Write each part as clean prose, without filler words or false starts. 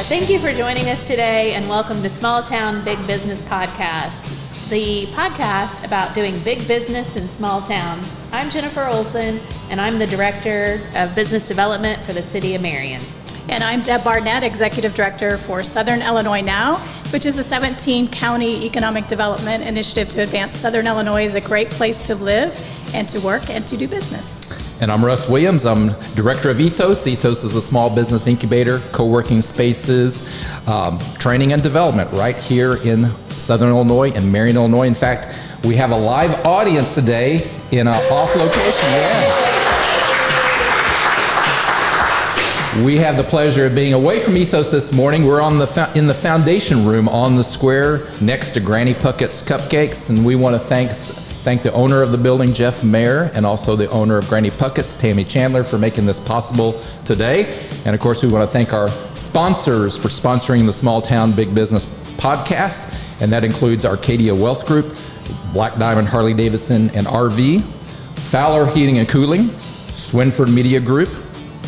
Thank you for joining us today, and welcome to Small Town Big Business Podcast, the podcast about doing big business in small towns. I'm Jennifer Olson, and I'm the Director of Business Development for the City of Marion. And I'm Deb Barnett, Executive Director for Southern Illinois Now, which is a 17-county economic development initiative to advance Southern Illinois as a great place to live and to work and to do business. And I'm Russ Williams. I'm Director of EThOs. EThOs is a small business incubator, co-working spaces, training and development right here in Southern Illinois and Marion, Illinois. In fact, we have a live audience today in an off location. Yeah. We have the pleasure of being away from EThOs this morning. We're in the foundation room on the square next to Granny Puckett's Cupcakes, and we want to thank the owner of the building, Jeff Mayer, and also the owner of Granny Puckett's, Tammy Chandler, for making this possible today. And of course, we want to thank our sponsors for sponsoring the Small Town Big Business Podcast, and that includes Arcadia Wealth Group, Black Diamond Harley Davidson and RV, Fowler Heating and Cooling, Swinford Media Group,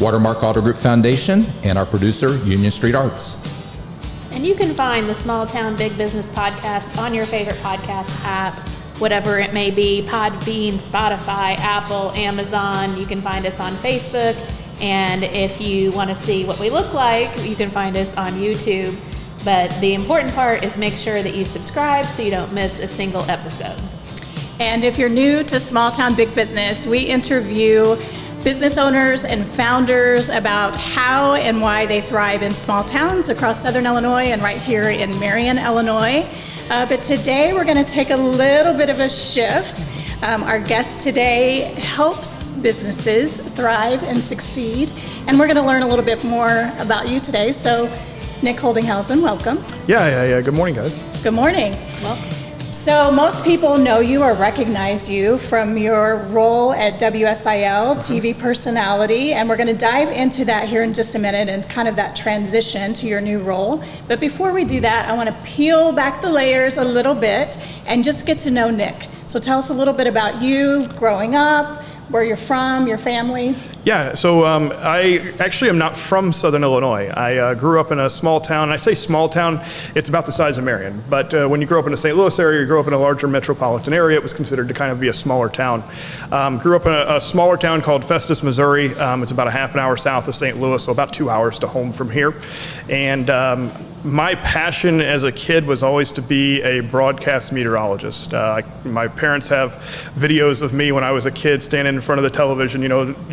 Watermark Auto Group Foundation, and our producer, Union Street Arts. And you can find the Small Town Big Business Podcast on your favorite podcast app, whatever it may be, Podbean, Spotify, Apple, Amazon. You can find us on Facebook. And if you want to see what we look like, you can find us on YouTube. But the important part is make sure that you subscribe so you don't miss a single episode. And if you're new to Small Town Big Business, we interview business owners and founders about how and why they thrive in small towns across Southern Illinois and right here in Marion, Illinois. But today we're going to take a little bit of a shift. Our guest today helps businesses thrive and succeed, and we're going to learn a little bit more about you today. So, Nick Holdinghausen, welcome. Yeah. Good morning, guys. Good morning. Welcome. So most people know you or recognize you from your role at WSIL, TV personality, and we're going to dive into that here in just a minute and kind of that transition to your new role. But before we do that, I want to peel back the layers a little bit and just get to know Nick. So tell us a little bit about you, growing up, where you're from, your family. Yeah, so I actually am not from Southern Illinois. I grew up in a small town, and I say small town, it's about the size of Marion. But when you grow up in the St. Louis area, you grow up in a larger metropolitan area, it was considered to kind of be a smaller town. Grew up in a smaller town called Festus, Missouri. It's about a half an hour south of St. Louis, so about 2 hours to home from here. And my passion as a kid was always to be a broadcast meteorologist. My parents have videos of me when I was a kid standing in front of the television,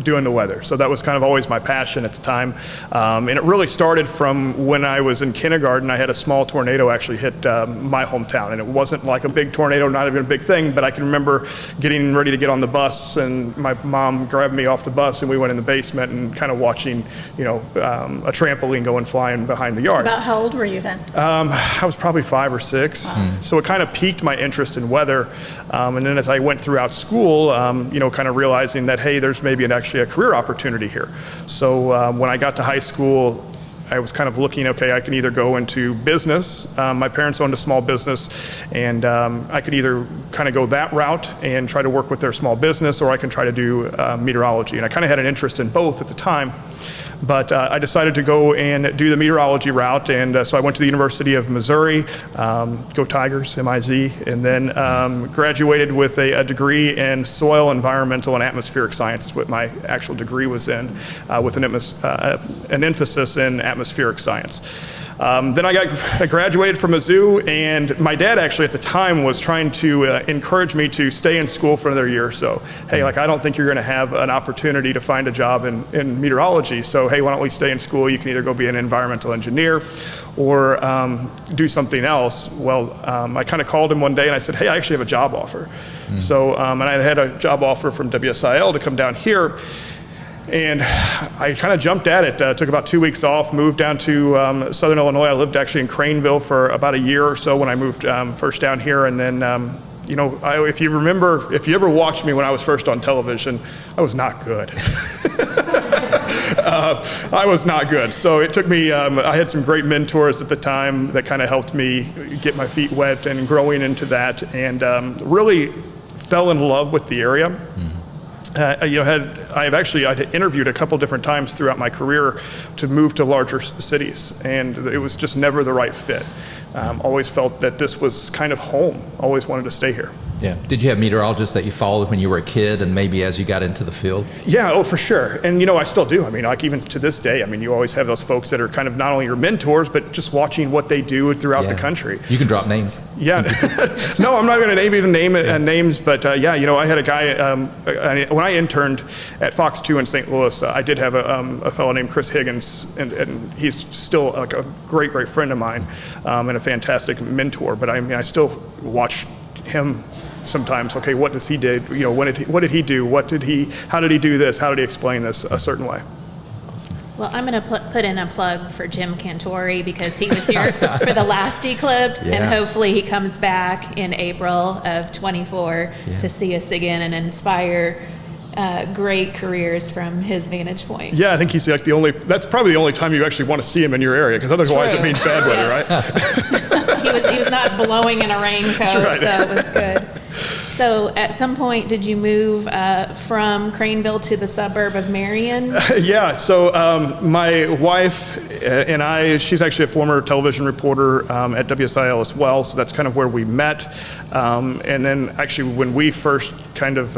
doing the weather. So that was kind of always my passion at the time. And it really started from when I was in kindergarten. I had a small tornado actually hit my hometown. And it wasn't like a big tornado, not even a big thing, but I can remember getting ready to get on the bus, and my mom grabbed me off the bus, and we went in the basement and kind of watching, a trampoline going flying behind the yard. About how old were you then? I was probably 5 or 6. Wow. So it kind of piqued my interest in weather. And then as I went throughout school, kind of realizing that, hey, there's maybe actually a career opportunity here. So when I got to high school, I was kind of looking, okay, I can either go into business. My parents owned a small business, and I could either kind of go that route and try to work with their small business, or I can try to do meteorology. And I kind of had an interest in both at the time. But I decided to go and do the meteorology route, and so I went to the University of Missouri, go Tigers, M-I-Z, and then graduated with a degree in soil, environmental, and atmospheric sciences, what my actual degree was in, with an emphasis in atmospheric science. Then I graduated from Mizzou, and my dad actually at the time was trying to encourage me to stay in school for another year or so. Hey, I don't think you're going to have an opportunity to find a job in meteorology, so hey, why don't we stay in school? You can either go be an environmental engineer or do something else. Well, I kind of called him one day and I said, hey, I actually have a job offer. So, and I had a job offer from WSIL to come down here. And I kind of jumped at it, took about 2 weeks off, moved down to Southern Illinois. I lived actually in Craneville for about a year or so when I moved first down here. And then, if you ever watched me when I was first on television, I was not good. I was not good. So it took me, I had some great mentors at the time that kind of helped me get my feet wet and growing into that, and really fell in love with the area. I'd interviewed a couple different times throughout my career to move to larger cities, and it was just never the right fit. Always felt that this was kind of home. Always wanted to stay here. Yeah. Did you have meteorologists that you followed when you were a kid and maybe as you got into the field? Yeah, oh, for sure. And, I still do. I mean, like even to this day, you always have those folks that are kind of not only your mentors, but just watching what they do throughout the country. You can drop names. Yeah. No, I'm not going to name names, but I had a guy, when I interned at Fox 2 in St. Louis, I did have a fellow named Chris Higgins, and he's still like a great, great friend of mine and a fantastic mentor. But I still watch him sometimes. Okay, what does he do? What did he do? How did he do this? How did he explain this a certain way? Well, I'm going to put in a plug for Jim Cantori because he was here for the last eclipse, and hopefully he comes back in April of 24 to see us again and inspire great careers from his vantage point. Yeah, I think he's like that's probably the only time you actually want to see him in your area, because otherwise it means bad weather, right? He was not blowing in a raincoat, right. So it was good. So at some point, did you move from Craneville to the suburb of Marion? Yeah, so my wife and I, she's actually a former television reporter at WSIL as well, so that's kind of where we met. And then actually when we first kind of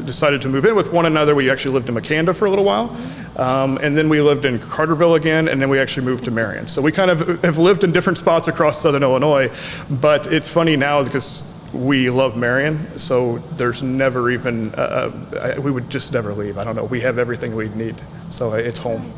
decided to move in with one another, we actually lived in Makanda for a little while. And then we lived in Carterville again, and then we actually moved to Marion. So we kind of have lived in different spots across Southern Illinois, but it's funny now because we love Marion, so there's never even, we would just never leave. I don't know, we have everything we need, so it's home.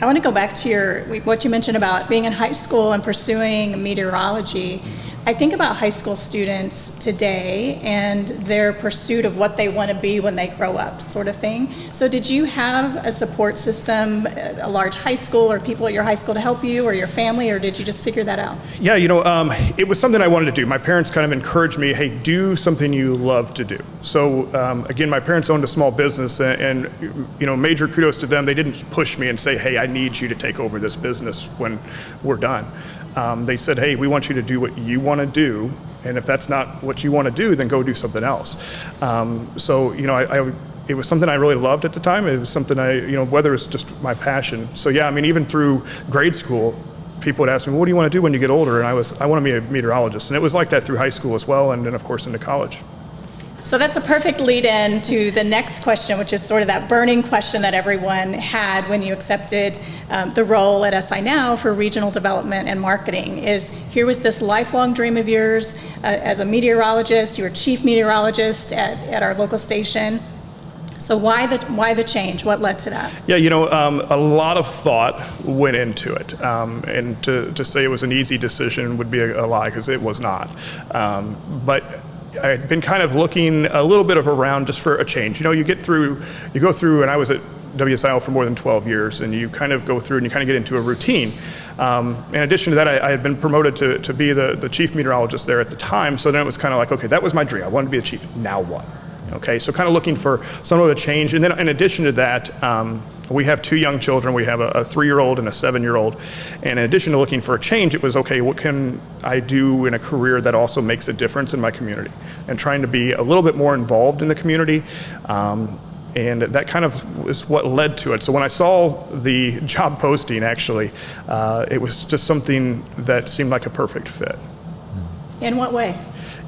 I want to go back to what you mentioned about being in high school and pursuing meteorology. I think about high school students today and their pursuit of what they want to be when they grow up, sort of thing. So did you have a support system, a large high school or people at your high school to help you, or your family, or did you just figure that out? Yeah, it was something I wanted to do. My parents kind of encouraged me, hey, do something you love to do. So again, my parents owned a small business, and major kudos to them. They didn't push me and say, hey, I need you to take over this business when we're done. They said, hey, we want you to do what you want to do, and if that's not what you want to do, then go do something else. It was something I really loved at the time. It was something weather is just my passion. So yeah, even through grade school, people would ask me, what do you want to do when you get older? And I want to be a meteorologist. And it was like that through high school as well, and then of course into college. So that's a perfect lead-in to the next question, which is sort of that burning question that everyone had when you accepted the role at SI Now for regional development and marketing. Here was this lifelong dream of yours as a meteorologist. You were chief meteorologist at our local station. So why the change? What led to that? Yeah, a lot of thought went into it, and to say it was an easy decision would be a lie, because it was not. But I had been kind of looking a little bit around just for a change. You go through, and I was at WSIL for more than 12 years, and you kind of go through and you kind of get into a routine. In addition to that, I had been promoted to be the chief meteorologist there at the time, so then it was kind of like, okay, that was my dream. I wanted to be the chief. Now what? Okay, so kind of looking for some of a change. And then in addition to that, we have two young children. We have a 3-year-old and a 7-year-old. And in addition to looking for a change, it was, okay, what can I do in a career that also makes a difference in my community? And trying to be a little bit more involved in the community. And that kind of is what led to it. So when I saw the job posting, actually, it was just something that seemed like a perfect fit. In what way?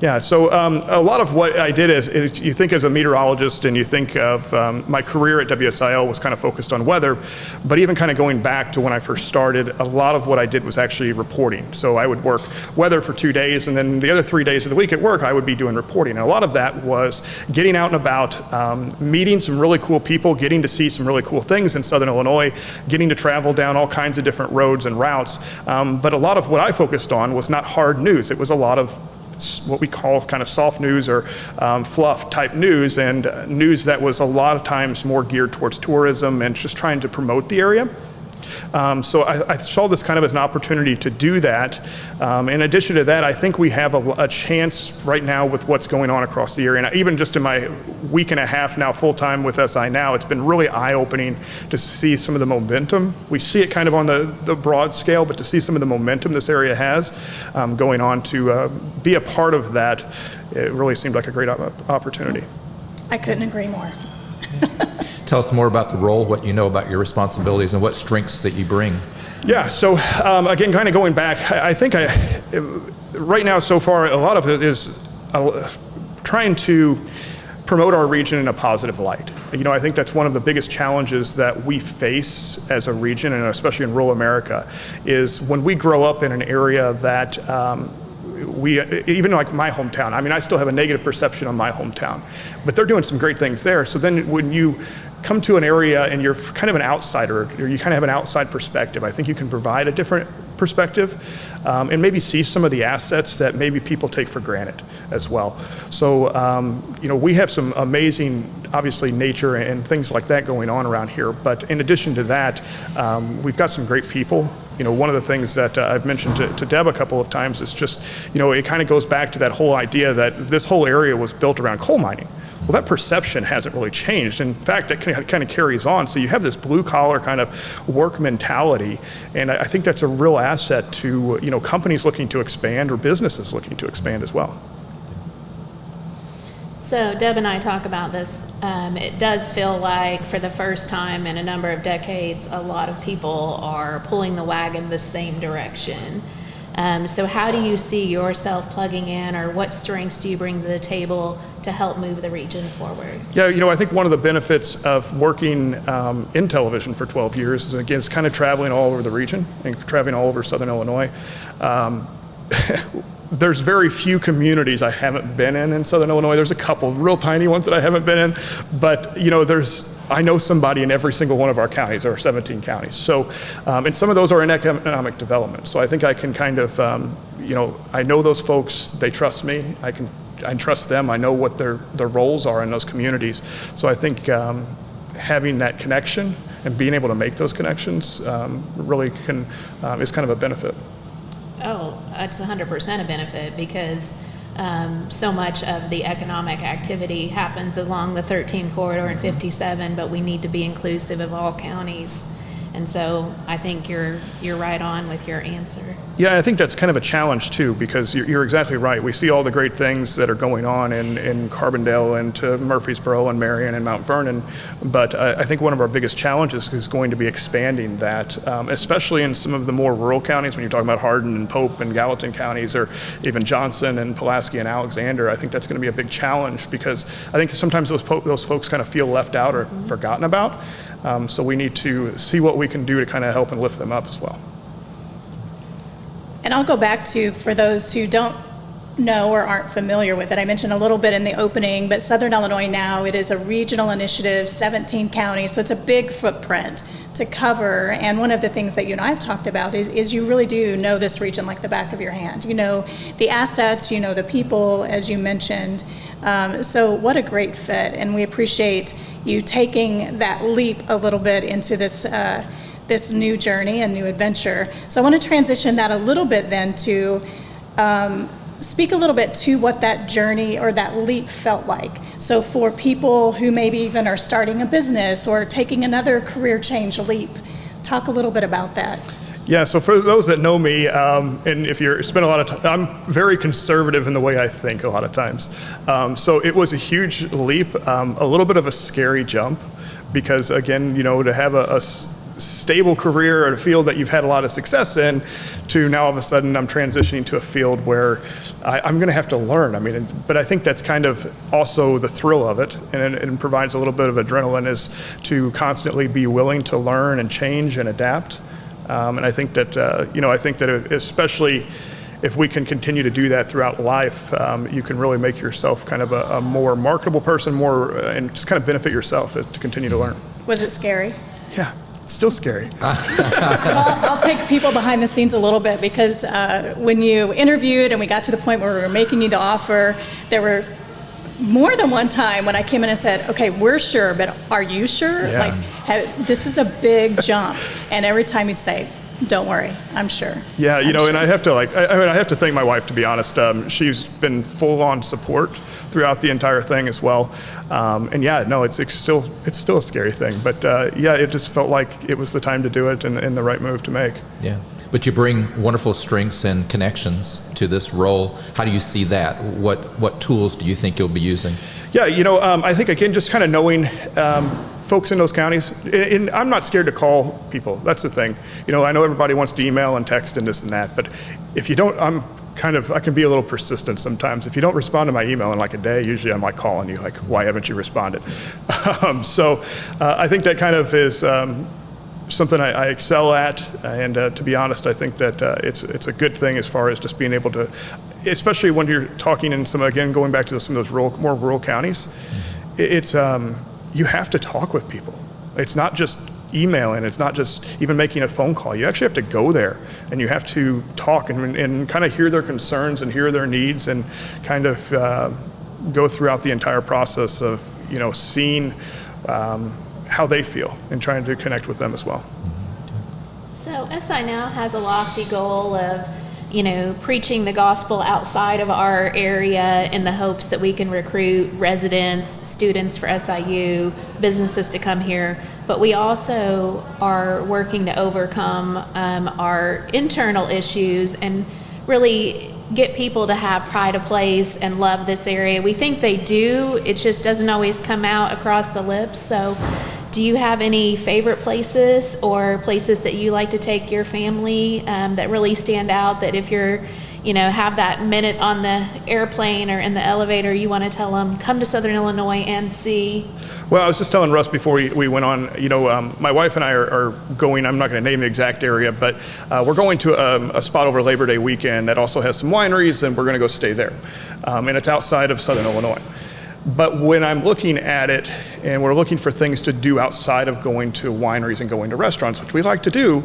Yeah, so a lot of what I did is you think as a meteorologist, and you think of my career at WSIL was kind of focused on weather, but even kind of going back to when I first started, a lot of what I did was actually reporting. So I would work weather for 2 days, and then the other 3 days of the week at work, I would be doing reporting. And a lot of that was getting out and about, meeting some really cool people, getting to see some really cool things in Southern Illinois, getting to travel down all kinds of different roads and routes. But a lot of what I focused on was not hard news. It was a lot of what we call kind of soft news or fluff type news, and news that was a lot of times more geared towards tourism and just trying to promote the area. So I saw this kind of as an opportunity to do that. In addition to that, I think we have a chance right now with what's going on across the area. And even just in my week and a half now full-time with SI Now, it's been really eye-opening to see some of the momentum. We see it kind of on the broad scale, but to see some of the momentum this area has going on, to be a part of that, it really seemed like a great opportunity. I couldn't agree more. Tell us more about the role, what you know about your responsibilities, and what strengths that you bring. Yeah, so again, kind of going back, I think right now so far, a lot of it is trying to promote our region in a positive light. You know, I think that's one of the biggest challenges that we face as a region, and especially in rural America, is when we grow up in an area that even like my hometown, I mean, I still have a negative perception of my hometown, but they're doing some great things there. So then when you come to an area and you're kind of an outsider, or you kind of have an outside perspective, I think you can provide a different perspective and maybe see some of the assets that maybe people take for granted as well. So, you know, we have some amazing, obviously, nature and things like that going on around here. But in addition to that, we've got some great people. You know, one of the things that I've mentioned to Deb a couple of times is just, you know, it kind of goes back to that whole idea that this whole area was built around coal mining. Well, that perception hasn't really changed. In fact, it kind of carries on. So you have this blue collar kind of work mentality, and I think that's a real asset to, you know, companies looking to expand or businesses looking to expand as well. So Deb and I talk about this. It does feel like for the first time in a number of decades, a lot of people are pulling the wagon the same direction. So how do you see yourself plugging in, or what strengths do you bring to the table to help move the region forward? Yeah, you know, I think one of the benefits of working in television for 12 years is, again, it's kind of traveling all over the region and traveling all over Southern Illinois. There's very few communities I haven't been in Southern Illinois. There's a couple real tiny ones that I haven't been in, but you know, I know somebody in every single one of our counties. There are 17 counties. So, and some of those are in economic development. So I think I can kind of, you know, I know those folks. They trust me. I trust them. I know what their roles are in those communities. So I think having that connection and being able to make those connections really is kind of a benefit. Oh, that's 100% a benefit, because so much of the economic activity happens along the 13 corridor and 57, but we need to be inclusive of all counties. And so I think you're right on with your answer. Yeah, I think that's kind of a challenge too, because you're exactly right. We see all the great things that are going on in Carbondale and to Murfreesboro and Marion and Mount Vernon, but I think one of our biggest challenges is going to be expanding that, especially in some of the more rural counties. When you're talking about Hardin and Pope and Gallatin counties, or even Johnson and Pulaski and Alexander, I think that's going to be a big challenge, because I think sometimes those folks kind of feel left out or forgotten about. So we need to see what we can do to kind of help and lift them up as well. And I'll go back to, for those who don't know or aren't familiar with it, I mentioned a little bit in the opening, but Southern Illinois now, it is a regional initiative, 17 counties, so it's a big footprint to cover. And one of the things that you and I have talked about is you really do know this region like the back of your hand. You know the assets, you know the people, as you mentioned. So what a great fit, and we appreciate you taking that leap a little bit into this this new journey and new adventure. So I want to transition that a little bit then to speak a little bit to what that journey or that leap felt like. So for people who maybe even are starting a business or taking another career change leap, talk a little bit about that. Yeah, so for those that know me, and if you spend a lot of time, I'm very conservative in the way I think a lot of times. So it was a huge leap, a little bit of a scary jump, because again, you know, to have a stable career or a field that you've had a lot of success in, to now all of a sudden I'm transitioning to a field where I'm going to have to learn. I mean, but I think that's kind of also the thrill of it, and it provides a little bit of adrenaline, is to constantly be willing to learn and change and adapt. And I think that, you know, I think that especially if we can continue to do that throughout life, you can really make yourself kind of a more marketable person, and just kind of benefit yourself to continue to learn. Was it scary? Yeah, it's still scary. So I'll take people behind the scenes a little bit, because when you interviewed and we got to the point where we were making you the offer, there were more than one time when I came in and said, okay, we're sure, but are you sure? Yeah. Like, this is a big jump. And every time you'd say, don't worry, I'm sure. Yeah, you know, and I have to I have to thank my wife, to be honest. She's been full on support throughout the entire thing as well. And yeah, no, it's still a scary thing, but yeah, it just felt like it was the time to do it and the right move to make. Yeah. But you bring wonderful strengths and connections to this role. How do you see that? What tools do you think you'll be using? Yeah, I think, again, just kind of knowing folks in those counties, and I'm not scared to call people. That's the thing. I know everybody wants to email and text and this and that, but if you don't, I can be a little persistent sometimes. If you don't respond to my email in like a day, usually I'm like calling you, like, why haven't you responded? So I think that kind of is something I excel at, and to be honest, I think that it's a good thing as far as just being able to, especially when you're talking in going back to some of those more rural counties, it's you have to talk with people. It's not just emailing, it's not just even making a phone call. You actually have to go there, and you have to talk and kind of hear their concerns and hear their needs, and kind of go throughout the entire process of seeing how they feel and trying to connect with them as well. So SI now has a lofty goal of preaching the gospel outside of our area in the hopes that we can recruit residents, students for SIU, businesses to come here. But we also are working to overcome our internal issues and really get people to have pride of place and love this area. We think they do, it just doesn't always come out across the lips. So do you have any favorite places or places that you like to take your family that really stand out, that if you're, have that minute on the airplane or in the elevator, you want to tell them, come to Southern Illinois and see? Well, I was just telling Russ before we went on, my wife and I are going, I'm not going to name the exact area, but we're going to a spot over Labor Day weekend that also has some wineries, and we're going to go stay there. And it's outside of Southern Illinois. But when I'm looking at it, and we're looking for things to do outside of going to wineries and going to restaurants, which we like to do,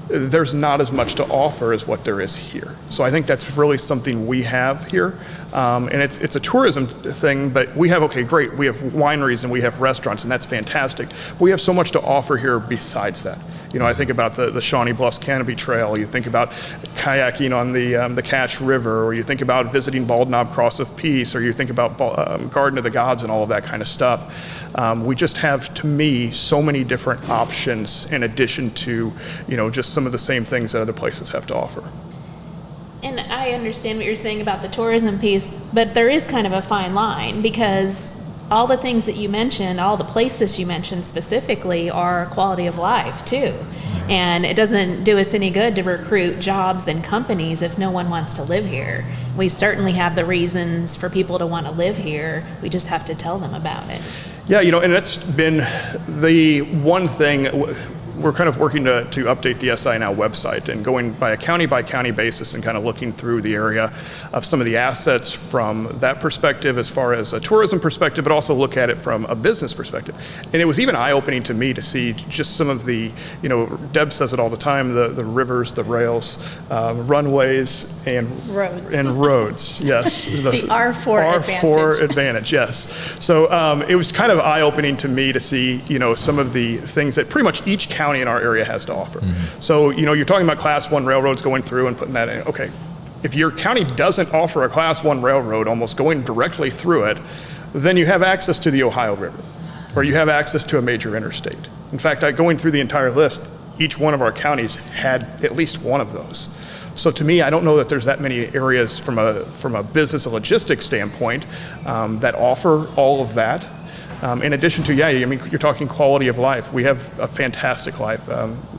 there's not as much to offer as what there is here. So I think that's really something we have here. And it's a tourism thing, but we have, great, we have wineries and we have restaurants, and that's fantastic. But we have so much to offer here besides that. I think about the Shawnee Bluffs Canopy Trail, you think about kayaking on the Cache River, or you think about visiting Bald Knob Cross of Peace, or you think about Garden of the Gods and all of that kind of stuff. We just have, to me, so many different options in addition to, just some of the same things that other places have to offer. And I understand what you're saying about the tourism piece, but there is kind of a fine line, because all the things that you mentioned, all the places you mentioned specifically, are quality of life too. And it doesn't do us any good to recruit jobs and companies if no one wants to live here. We certainly have the reasons for people to want to live here. We just have to tell them about it. Yeah, and that's been the one thing. We're kind of working to update the SI Now website and going by a county basis and kind of looking through the area of some of the assets from that perspective as far as a tourism perspective, but also look at it from a business perspective. And it was even eye-opening to me to see just some of the, Deb says it all the time, the rivers, the rails, runways, and roads. Yes. The R4 R4 advantage, yes. So it was kind of eye-opening to me to see, some of the things that pretty much each county in our area has to offer. So, you're talking about Class 1 railroads going through and putting that in. Okay, if your county doesn't offer a Class 1 railroad almost going directly through it, then you have access to the Ohio River, or you have access to a major interstate. In fact, going through the entire list, each one of our counties had at least one of those. So to me, I don't know that there's that many areas from a business and logistics standpoint that offer all of that. In addition to, you're talking quality of life. We have a fantastic life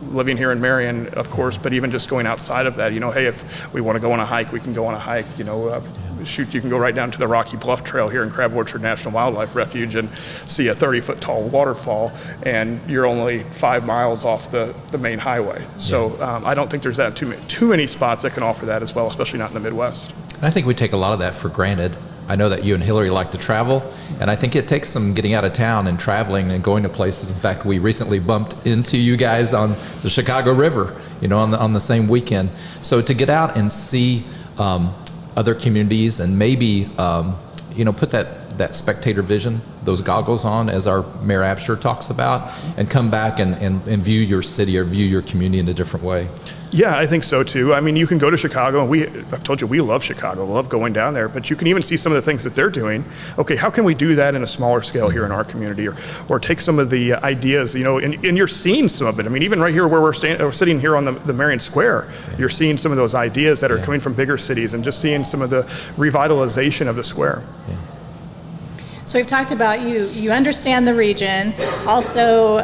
living here in Marion, of course, but even just going outside of that, hey, if we want to go on a hike, we can go on a hike, you can go right down to the Rocky Bluff Trail here in Crab Orchard National Wildlife Refuge and see a 30-foot tall waterfall, and you're only 5 miles off the main highway. So I don't think there's that too many spots that can offer that as well, especially not in the Midwest. And I think we take a lot of that for granted. I know that you and Hillary like to travel, and I think it takes some getting out of town and traveling and going to places. In fact, we recently bumped into you guys on the Chicago River, on the same weekend. So to get out and see other communities and maybe, put that spectator vision, those goggles on, as our Mayor Absher talks about, and come back and view your city or view your community in a different way. Yeah, I think so too. I mean, you can go to Chicago, and I've told you we love Chicago, we love going down there, but you can even see some of the things that they're doing. Okay, how can we do that in a smaller scale here in our community, or take some of the ideas, and you're seeing some of it. I mean, even right here where we're sitting here on the Marion Square, you're seeing some of those ideas that are coming from bigger cities, and just seeing some of the revitalization of the square. So we've talked about you understand the region. Also,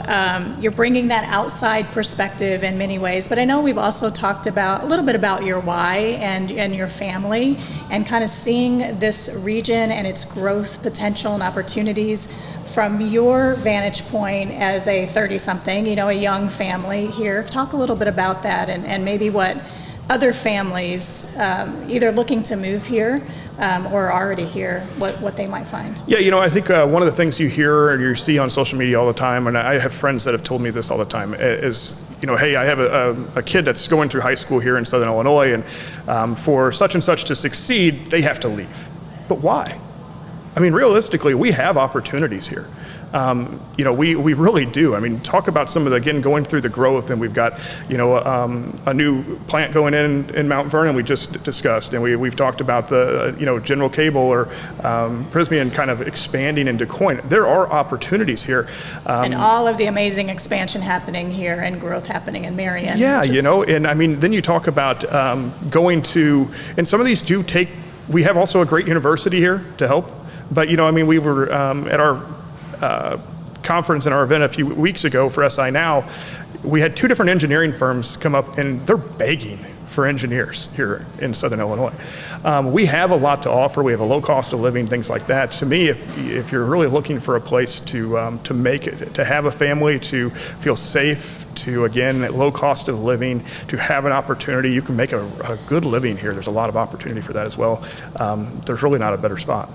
you're bringing that outside perspective in many ways. But I know we've also talked about a little bit about your why and your family, and kind of seeing this region and its growth potential and opportunities from your vantage point as a 30-something, a young family here. Talk a little bit about that, and maybe what other families either looking to move here or already here, what they might find. Yeah, I think one of the things you hear or you see on social media all the time, and I have friends that have told me this all the time, is, hey, I have a kid that's going through high school here in Southern Illinois, and for such and such to succeed, they have to leave. But why? I mean, realistically, we have opportunities here. We really do. I mean, talk about some of going through the growth, and we've got, a new plant going in Mount Vernon we just discussed, and we've talked about the, General Cable or Prysmian kind of expanding into Coin. There are opportunities here. And all of the amazing expansion happening here and growth happening in Marion. Yeah, and I mean, then you talk about going to, and some of these we have also a great university here to help. But, we were at our conference and our event a few weeks ago for SI Now. We had 2 different engineering firms come up, and they're begging for engineers here in Southern Illinois. We have a lot to offer. We have a low cost of living, things like that. To me, if you're really looking for a place to make it, to have a family, to feel safe, to, again, low cost of living, to have an opportunity, you can make a good living here. There's a lot of opportunity for that as well. There's really not a better spot.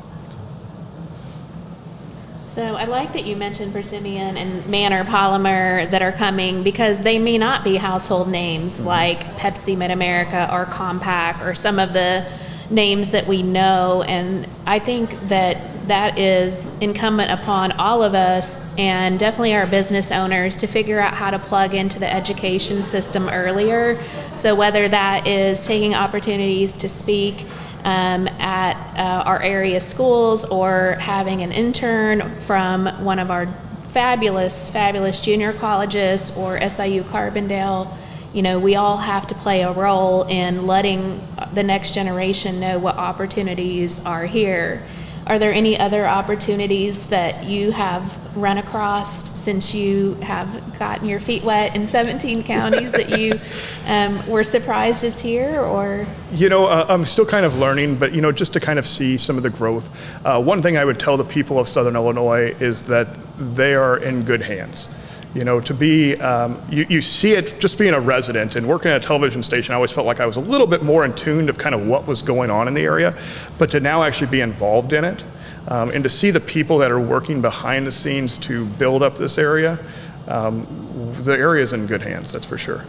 So I like that you mentioned Persimmon and Manor Polymer that are coming, because they may not be household names like Pepsi, Mid-America, or Compaq, or some of the names that we know. And I think that is incumbent upon all of us, and definitely our business owners, to figure out how to plug into the education system earlier. So whether that is taking opportunities to speak at our area schools, or having an intern from one of our fabulous junior colleges, or SIU Carbondale, we all have to play a role in letting the next generation know what opportunities are here. Are there any other opportunities that you have run across since you have gotten your feet wet in 17 counties that you were surprised is here, or? I'm still kind of learning, but, just to kind of see some of the growth. One thing I would tell the people of Southern Illinois is that they are in good hands. To be, you see it just being a resident and working at a television station. I always felt like I was a little bit more in tune of kind of what was going on in the area, but to now actually be involved in it, and to see the people that are working behind the scenes to build up this area, the area is in good hands, that's for sure.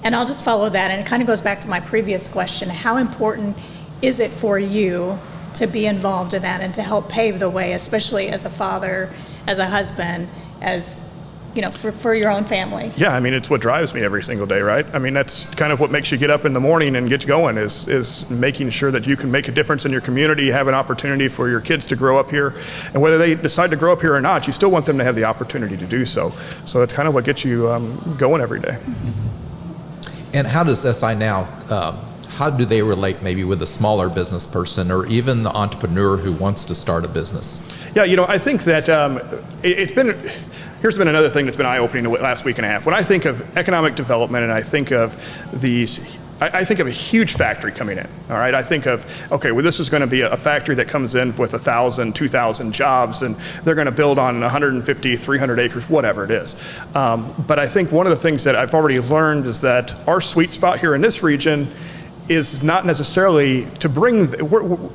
And I'll just follow that, and it kind of goes back to my previous question. How important is it for you to be involved in that and to help pave the way, especially as a father, as a husband, as for your own family? Yeah, I mean, it's what drives me every single day, right? I mean, that's kind of what makes you get up in the morning and get going, is making sure that you can make a difference in your community, have an opportunity for your kids to grow up here. And whether they decide to grow up here or not, you still want them to have the opportunity to do so. So that's kind of what gets you going every day. And how does SI Now, how do they relate maybe with a smaller business person, or even the entrepreneur who wants to start a business? Yeah, I think that here's been another thing that's been eye-opening the last week and a half. When I think of economic development, and I think of I think of a huge factory coming in, all right? I think of, okay, well, this is going to be a factory that comes in with 1,000, 2,000 jobs, and they're going to build on 150, 300 acres, whatever it is. But I think one of the things that I've already learned is that our sweet spot here in this region is not necessarily to bring,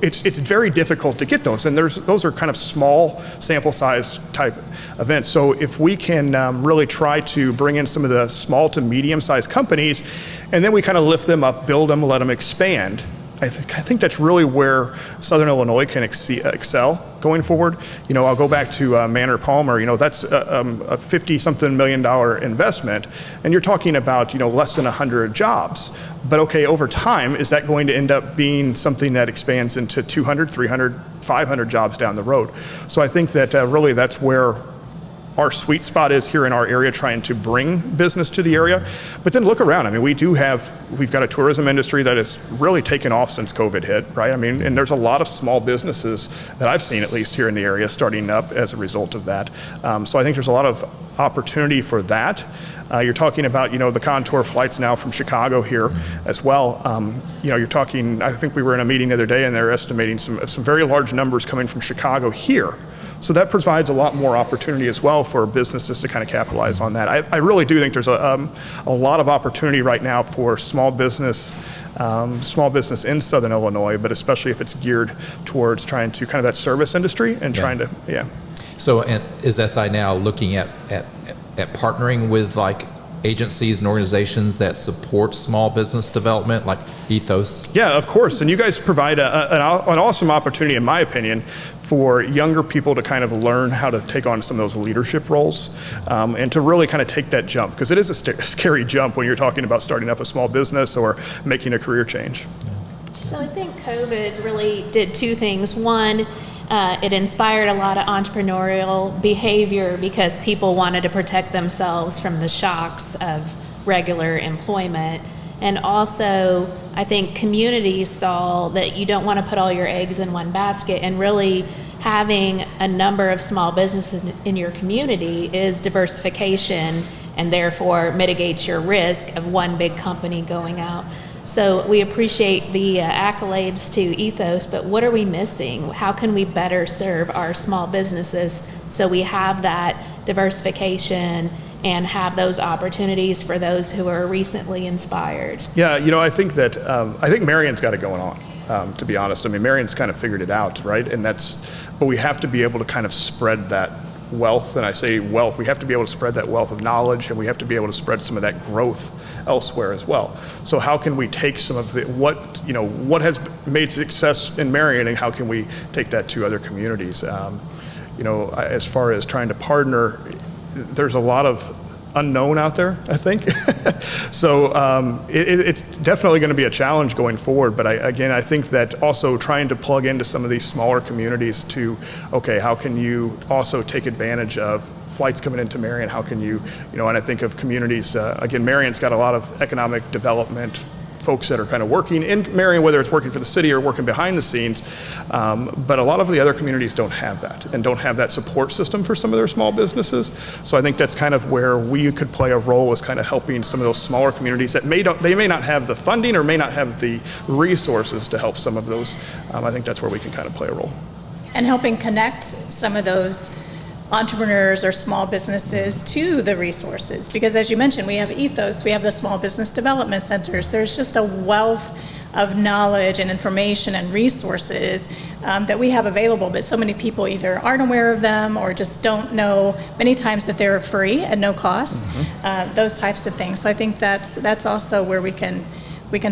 it's very difficult to get those, and those are kind of small sample size type events. So if we can really try to bring in some of the small to medium sized companies, and then we kind of lift them up, build them, let them expand, I think that's really where Southern Illinois can excel going forward. I'll go back to Manor Palmer. That's a $50-something million investment, and you're talking about less than 100 jobs. But okay, over time, is that going to end up being something that expands into 200, 300, 500 jobs down the road? So I think that really that's where our sweet spot is here in our area, trying to bring business to the area. But then look around. I mean, we've got a tourism industry that has really taken off since COVID hit, right? I mean, and there's a lot of small businesses that I've seen, at least here in the area, starting up as a result of that. So I think there's a lot of opportunity for that. You're talking about, the Contour flights now from Chicago here as well. You're talking, I think we were in a meeting the other day and they're estimating some very large numbers coming from Chicago here. So that provides a lot more opportunity as well for businesses to kind of capitalize on that. I really do think there's a lot of opportunity right now for small business in Southern Illinois, but especially if it's geared towards trying to kind of that service industry and trying to, So, and is SI now looking at partnering with like agencies and organizations that support small business development, like EThOs? Yeah, of course. And you guys provide an awesome opportunity, in my opinion, for younger people to kind of learn how to take on some of those leadership roles and to really kind of take that jump, because it is a scary jump when you're talking about starting up a small business or making a career change. So I think COVID really did two things. One, it inspired a lot of entrepreneurial behavior because people wanted to protect themselves from the shocks of regular employment. And also, I think communities saw that you don't want to put all your eggs in one basket, and really having a number of small businesses in your community is diversification and therefore mitigates your risk of one big company going out. So we appreciate the accolades to EThOs, but what are we missing? How can we better serve our small businesses so we have that diversification and have those opportunities for those who are recently inspired? Yeah, I think that I think Marion's got it going on, to be honest. I mean, Marion's kind of figured it out, right? But we have to be able to kind of spread that wealth, and I say wealth, we have to be able to spread that wealth of knowledge, and we have to be able to spread some of that growth elsewhere as well. So how can we take some of what has made success in Marion, and how can we take that to other communities? As far as trying to partner, there's a lot of unknown out there, I think. So it's definitely going to be a challenge going forward. But I think that also trying to plug into some of these smaller communities to, okay, how can you also take advantage of flights coming into Marion? How can you, and I think of communities, again, Marion's got a lot of economic development folks that are kind of working in Marion, whether it's working for the city or working behind the scenes. But a lot of the other communities don't have that and don't have that support system for some of their small businesses. So I think that's kind of where we could play a role, as kind of helping some of those smaller communities that they may not have the funding or may not have the resources to help some of those. I think that's where we can kind of play a role. And helping connect some of those entrepreneurs or small businesses to the resources, because as you mentioned, we have EThOs, we have the small business development centers. There's just a wealth of knowledge and information and resources that we have available, but so many people either aren't aware of them or just don't know many times that they're free at no cost, those types of things. So I think that's also where we can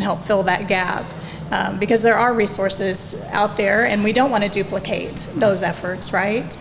help fill that gap. Because there are resources out there and we don't want to duplicate those efforts, right?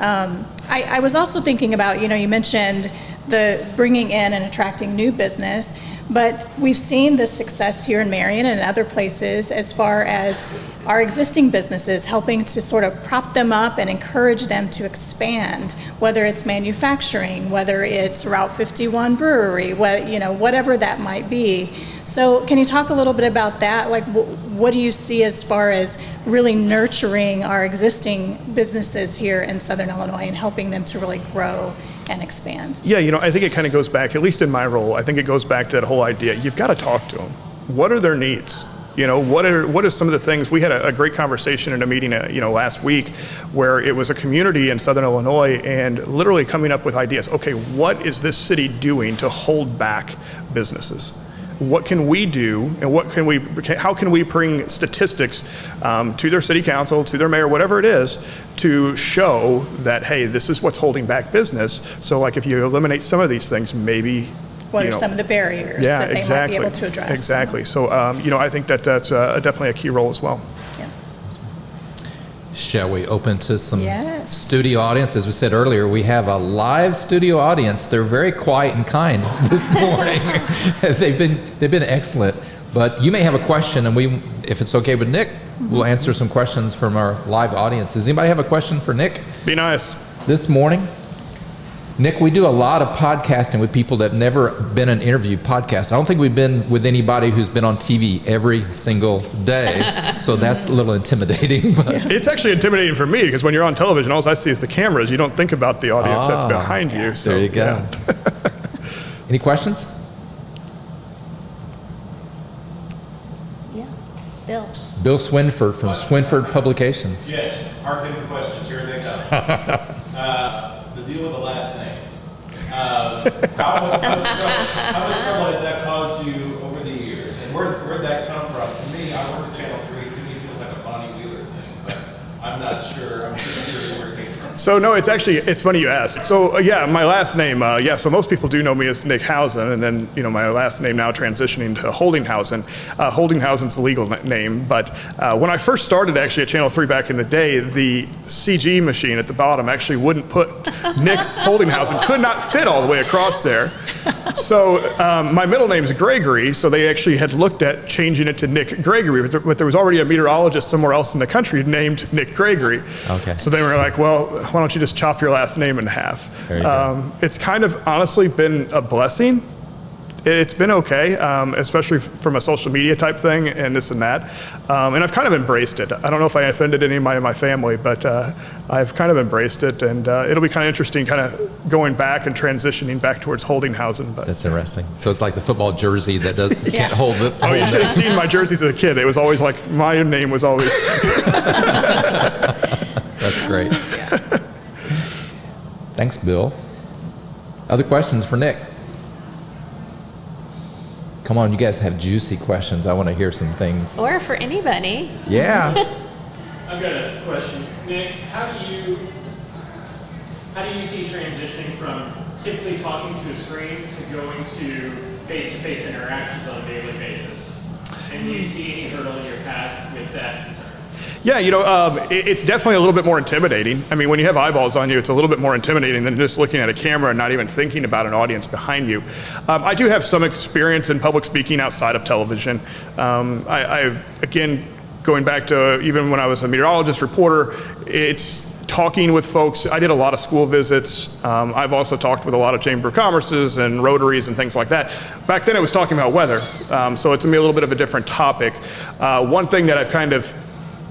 I was also thinking about, you mentioned the bringing in and attracting new business, but we've seen the success here in Marion and other places as far as our existing businesses helping to sort of prop them up and encourage them to expand, whether it's manufacturing, whether it's Route 51 brewery, whatever that might be. So can you talk a little bit about that? Like, what do you see as far as really nurturing our existing businesses here in Southern Illinois and helping them to really grow and expand? Yeah, I think it kind of goes back, at least in my role, I think it goes back to that whole idea. You've got to talk to them. What are their needs? What are some of the things? We had a great conversation in a meeting, last week, where it was a community in Southern Illinois and literally coming up with ideas. Okay, what is this city doing to hold back businesses? What can we do, and how can we bring statistics to their city council, to their mayor, whatever it is, to show that, hey, this is what's holding back business. So like if you eliminate some of these things, maybe what are some of the barriers that they might be able to address? Exactly. So, I think that's definitely a key role as well. Yeah. Shall we open to some studio audience? As we said earlier, we have a live studio audience. They're very quiet and kind this morning. They've been excellent. But you may have a question, and if it's okay with Nick, we'll answer some questions from our live audience. Does anybody have a question for Nick? Be nice. This morning? Nick, we do a lot of podcasting with people that have never been an interview podcast. I don't think we've been with anybody who's been on TV every single day, so that's a little intimidating. But It's actually intimidating for me because when you're on television, all I see is the cameras. You don't think about the audience that's behind you. So, there you go. yeah. Any questions? Yeah. Bill. Bill Swinford from Swinford Publications. Yes, hard hitting questions, here they come. The deal with the last name. How much trouble has that caused you over the years? And where'd that come from? To me, I work at Channel 3, to me it feels like a Bonnie Wheeler thing, but I'm not sure. I'm just curious where it came from. So no, it's funny you asked. So yeah, my last name, so most people do know me as Nick Housen, and then my last name now transitioning to Holdinghausen. Holdinghausen's the legal name, but when I first started actually at Channel 3 back in the day, the CG machine at the bottom actually wouldn't put Nick Holdinghausen, could not fit all the way across there. So my middle name's Gregory, so they actually had looked at changing it to Nick Gregory, but there was already a meteorologist somewhere else in the country named Nick Gregory. Okay. So they were like, well, why don't you just chop your last name in half? There you go. It's kind of honestly been a blessing. It's been okay, especially from a social media type thing and this and that. And I've kind of embraced it. I don't know if I offended anybody in my family, but I've kind of embraced it. And it'll be kind of interesting kind of going back and transitioning back towards Holdinghausen. But That's interesting. So it's like the football jersey that can't hold the. oh, you should have seen my jerseys as a kid. It was always like, my name was always. That's great. Thanks, Bill. Other questions for Nick? Come on, you guys have juicy questions. I want to hear some things. Or for anybody. Yeah. I've got a question. Nick, how do you see transitioning from typically talking to a screen to going to face-to-face interactions on a daily basis? And do you see any hurdle in your path with that concern? Yeah, it's definitely a little bit more intimidating. I mean, when you have eyeballs on you, it's a little bit more intimidating than just looking at a camera and not even thinking about an audience behind you. I do have some experience in public speaking outside of television. Again, going back to even when I was a meteorologist reporter, it's talking with folks. I did a lot of school visits. I've also talked with a lot of Chamber of Commerces and Rotaries and things like that. Back then it was talking about weather, so it's going to be a little bit of a different topic. One thing that I've kind of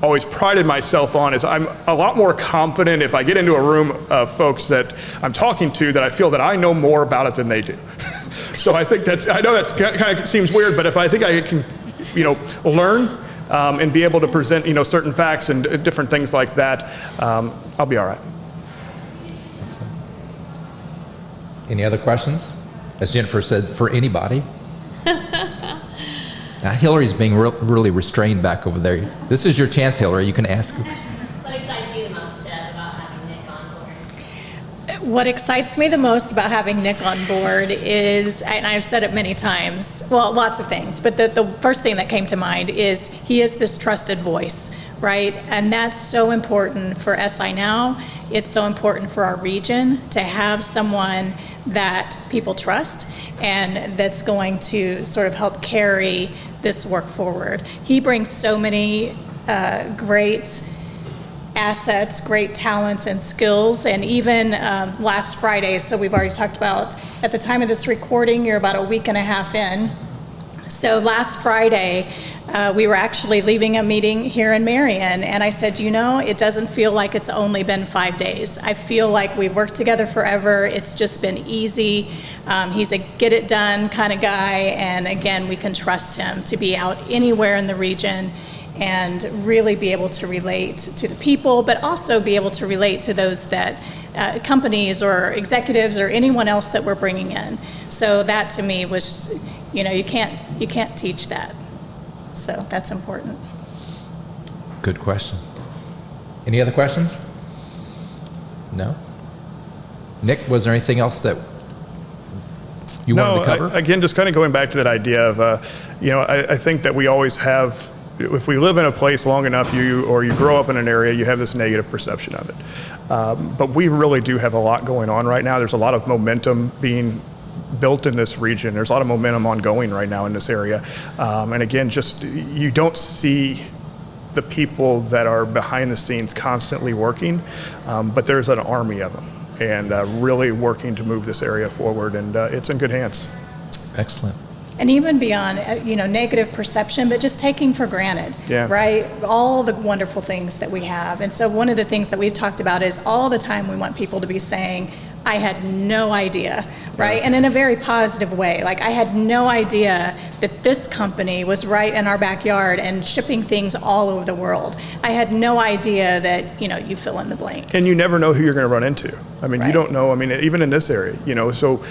always prided myself on is I'm a lot more confident if I get into a room of folks that I'm talking to that I feel that I know more about it than they do. So I think I know that's kind of seems weird, but if I think I can, learn and be able to present, certain facts and different things like that, I'll be all right. Any other questions? As Jennifer said, for anybody. Now, Hillary's being really restrained back over there. This is your chance, Hillary. You can ask. What excites you the most about having Nick on board? What excites me the most about having Nick on board is, and I've said it many times, well, lots of things, but the first thing that came to mind is he is this trusted voice, right? And that's so important for SI Now. It's so important for our region to have someone that people trust and that's going to sort of help carry this work forward. He brings so many great assets, great talents and skills, and even last Friday, so we've already talked about, at the time of this recording, you're about a week and a half in. So last Friday, we were actually leaving a meeting here in Marion, and I said, it doesn't feel like it's only been 5 days. I feel like we've worked together forever. It's just been easy. He's a get it done kind of guy, and again, we can trust him to be out anywhere in the region and really be able to relate to the people, but also be able to relate to those that companies or executives or anyone else that we're bringing in. So that to me was, you can't teach that. So that's important. Good question. Any other questions? No? Nick, was there anything else that you wanted to cover? Again, just kind of going back to that idea of, I think that we always have, if we live in a place long enough, you grow up in an area, you have this negative perception of it. But we really do have a lot going on right now. There's a lot of momentum being built in this region. There's a lot of momentum ongoing right now in this area. And again, just you don't see the people that are behind the scenes constantly working, but there's an army of them. and really working to move this area forward, and it's in good hands. Excellent. And even beyond, negative perception, but just taking for granted, right? All the wonderful things that we have. And so one of the things that we've talked about is all the time we want people to be saying, I had no idea, right? And in a very positive way. Like, I had no idea that this company was right in our backyard and shipping things all over the world. I had no idea that, you fill in the blank. And you never know who you're going to run into. I mean, Right. you don't know, even in this area, so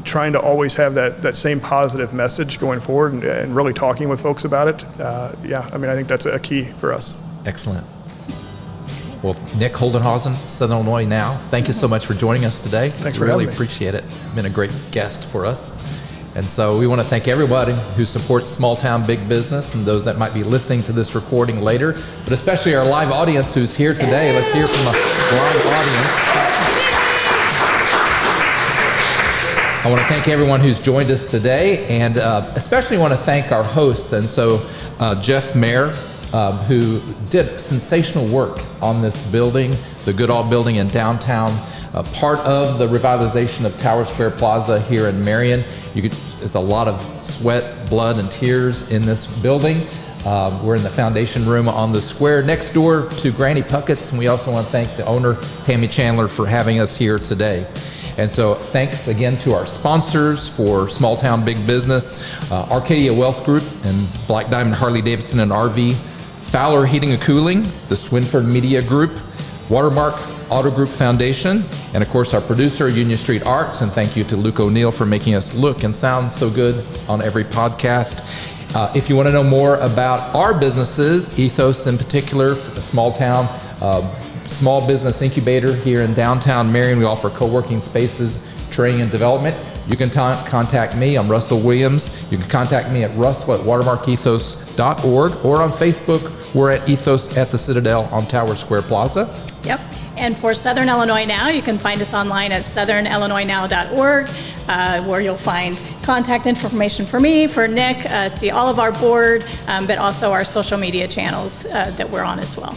trying to always have that same positive message going forward and really talking with folks about it, I think that's a key for us. Excellent. Well, Nick Holdinghausen, Southern Illinois Now, thank you so much for joining us today. Thanks for really having me. appreciate it. Been a great guest for us. And so we want to thank everybody who supports small town big business and those that might be listening to this recording later, but especially our live audience who's here today. Let's hear from the live audience. I want to thank everyone who's joined us today, and especially want to thank our hosts. And so Jeff Mayer, who did sensational work on this building, the Goodall Building in downtown, part of the revitalization of Tower Square Plaza here in Marion. There's a lot of sweat, blood, and tears in this building. We're in the foundation room on the square next door to Granny Puckett's, and we also want to thank the owner, Tammy Chandler, for having us here today. And so thanks again to our sponsors for Small Town Big Business, Arcadia Wealth Group and Black Diamond Harley Davidson and RV, Fowler Heating and Cooling, the Swinford Media Group, Watermark Auto Group Foundation, and of course our producer, Union Street Arts, and thank you to Luke O'Neill for making us look and sound so good on every podcast. If you want to know more about our businesses, EThOs in particular, a small town, small business incubator here in downtown Marion, we offer co-working spaces, training and development. You can contact me. I'm Russell Williams. You can contact me at russell@watermarkethos.org, or on Facebook, we're at Ethos at the Citadel on Tower Square Plaza. Yep. And for Southern Illinois Now, you can find us online at southernillinoisnow.org, where you'll find contact information for me, for Nick, see all of our board, but also our social media channels that we're on as well.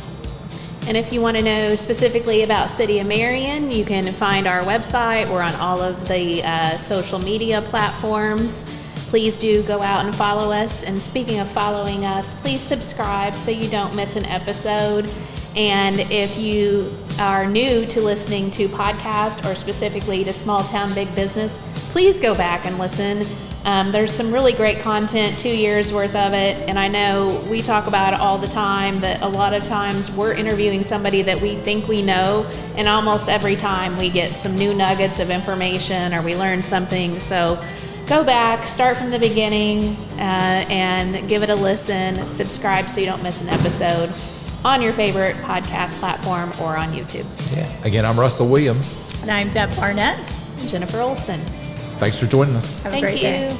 And if you want to know specifically about City of Marion, you can find our website. We're on all of the social media platforms. Please do go out and follow us. And speaking of following us, please subscribe so you don't miss an episode. And if you are new to listening to podcasts or specifically to Small Town Big Business, please go back and listen. There's some really great content, 2 years worth of it, and I know we talk about it all the time, that a lot of times we're interviewing somebody that we think we know, and almost every time we get some new nuggets of information or we learn something. So go back, start from the beginning, and give it a listen. Subscribe so you don't miss an episode on your favorite podcast platform or on YouTube. Yeah. Again, I'm Russell Williams. And I'm Deb Barnett. Jennifer Olson. Thanks for joining us. Have a Thank great you. day.